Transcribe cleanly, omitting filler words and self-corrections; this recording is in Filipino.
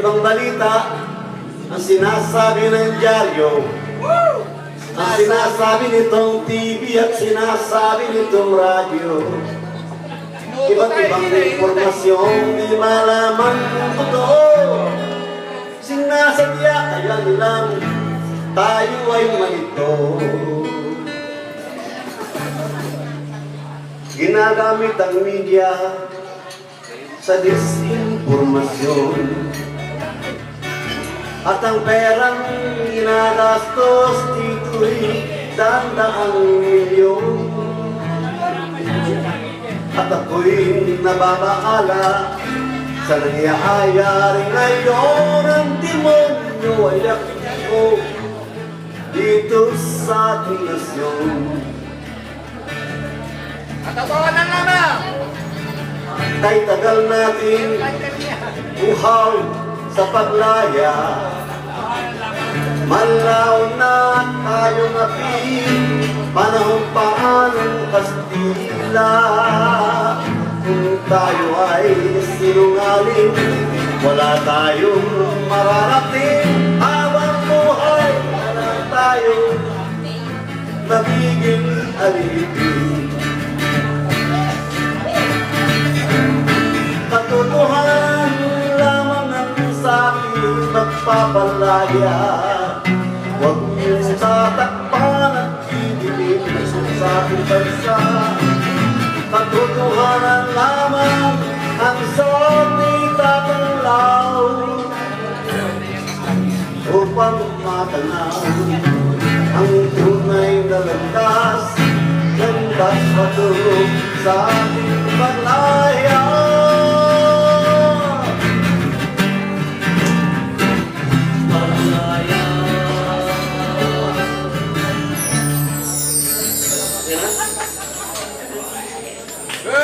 ibang balita ang sinasabi ng dyaryo, ang sinasabi nitong TV at sinasabi nitong radyo. Iba't ibang informasyon, di malaman kung totoo. Sinasadya kaya nilang tayo ay malito. Ginagamit ang media sa disinformasyon, at ang perang ginagastos dito'y daang milyon. At ako'y nababahala sa nangyayari ngayon. Ang demonyo ay ako dito sa ating nasyon. Totoo na naman! Kay tagal natin buhaw sa paglaya, malaw na tayong api, panahon pa ng Kastila. Kung tayo ay sinungaling, wala tayong mararating. Habang buhay, wala tayong nagiging alipin. Katotohanan lamang ang sa akin magpapalaya. Huwag niyong tatakpan at kitilin sa aking bansa. Katotohanan lamang ang sa ating tatalaw, upang matanaw ang tunay na landas, landas patulog sa ating paglaya.